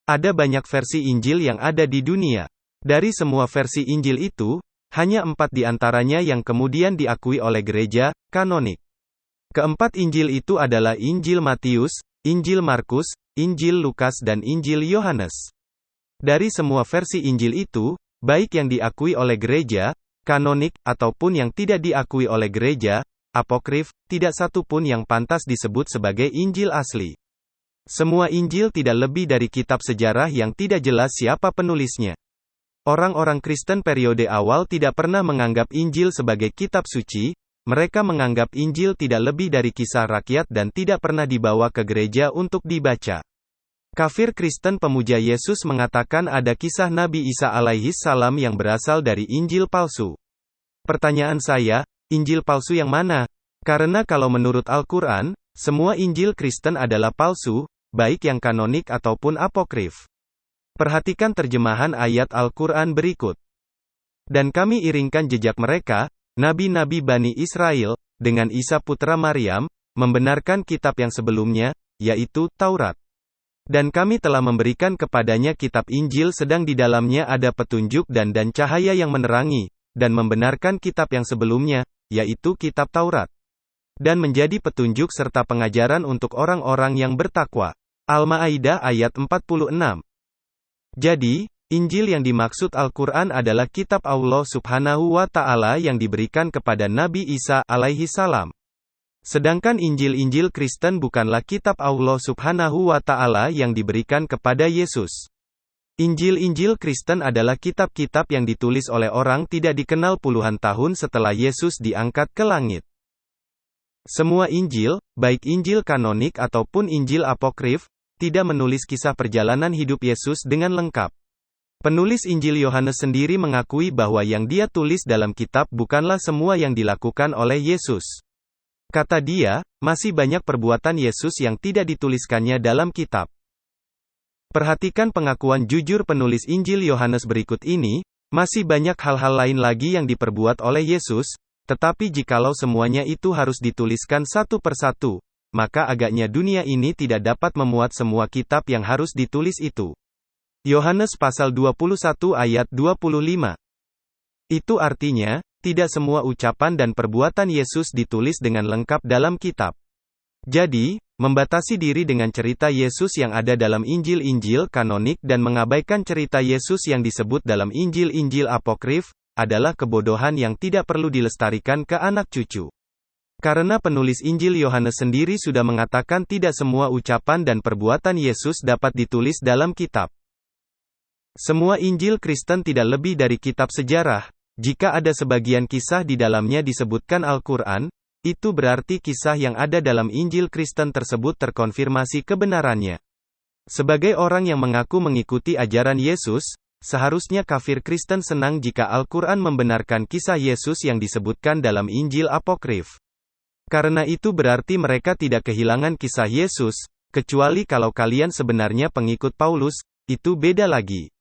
Ada banyak versi Injil yang ada di dunia. Dari semua versi Injil itu, hanya 4 di antaranya yang kemudian diakui oleh gereja kanonik. Keempat Injil itu adalah Injil Matius, Injil Markus, Injil Lukas dan Injil Yohanes. Dari semua versi Injil itu, baik yang diakui oleh gereja kanonik, ataupun yang tidak diakui oleh gereja apokrif, tidak satu pun yang pantas disebut sebagai Injil asli. Semua Injil tidak lebih dari kitab sejarah yang tidak jelas siapa penulisnya. Orang-orang Kristen periode awal tidak pernah menganggap Injil sebagai kitab suci, mereka menganggap Injil tidak lebih dari kisah rakyat dan tidak pernah dibawa ke gereja untuk dibaca. Kafir Kristen pemuja Yesus mengatakan ada kisah Nabi Isa alaihi salam yang berasal dari Injil palsu. Pertanyaan saya, Injil palsu yang mana? Karena kalau menurut Al-Quran, semua Injil Kristen adalah palsu, baik yang kanonik ataupun apokrif. Perhatikan terjemahan ayat Al-Quran berikut. Dan kami iringkan jejak mereka, nabi-nabi Bani Israel, dengan Isa putra Maryam, membenarkan kitab yang sebelumnya, yaitu Taurat. Dan kami telah memberikan kepadanya kitab Injil sedang di dalamnya ada petunjuk dan cahaya yang menerangi, dan membenarkan kitab yang sebelumnya, yaitu kitab Taurat. Dan menjadi petunjuk serta pengajaran untuk orang-orang yang bertakwa. Al-Maidah ayat 46. Jadi, Injil yang dimaksud Al-Quran adalah kitab Allah Subhanahu wa Ta'ala yang diberikan kepada Nabi Isa alaihi salam. Sedangkan Injil-Injil Kristen bukanlah kitab Allah Subhanahu wa Ta'ala yang diberikan kepada Yesus. Injil-Injil Kristen adalah kitab-kitab yang ditulis oleh orang tidak dikenal puluhan tahun setelah Yesus diangkat ke langit. Semua Injil, baik Injil kanonik ataupun Injil apokrif, tidak menulis kisah perjalanan hidup Yesus dengan lengkap. Penulis Injil Yohanes sendiri mengakui bahwa yang dia tulis dalam kitab bukanlah semua yang dilakukan oleh Yesus. Kata dia, masih banyak perbuatan Yesus yang tidak dituliskannya dalam kitab. Perhatikan pengakuan jujur penulis Injil Yohanes berikut ini, masih banyak hal-hal lain lagi yang diperbuat oleh Yesus, tetapi jikalau semuanya itu harus dituliskan satu persatu, maka agaknya dunia ini tidak dapat memuat semua kitab yang harus ditulis itu. Yohanes pasal 21 ayat 25. Itu artinya, tidak semua ucapan dan perbuatan Yesus ditulis dengan lengkap dalam kitab. Jadi, membatasi diri dengan cerita Yesus yang ada dalam Injil-Injil kanonik dan mengabaikan cerita Yesus yang disebut dalam Injil-Injil apokrif, adalah kebodohan yang tidak perlu dilestarikan ke anak cucu. Karena penulis Injil Yohanes sendiri sudah mengatakan tidak semua ucapan dan perbuatan Yesus dapat ditulis dalam kitab. Semua Injil Kristen tidak lebih dari kitab sejarah. Jika ada sebagian kisah di dalamnya disebutkan Al-Quran, itu berarti kisah yang ada dalam Injil Kristen tersebut terkonfirmasi kebenarannya. Sebagai orang yang mengaku mengikuti ajaran Yesus, seharusnya kafir Kristen senang jika Al-Quran membenarkan kisah Yesus yang disebutkan dalam Injil apokrif. Karena itu berarti mereka tidak kehilangan kisah Yesus, kecuali kalau kalian sebenarnya pengikut Paulus, itu beda lagi.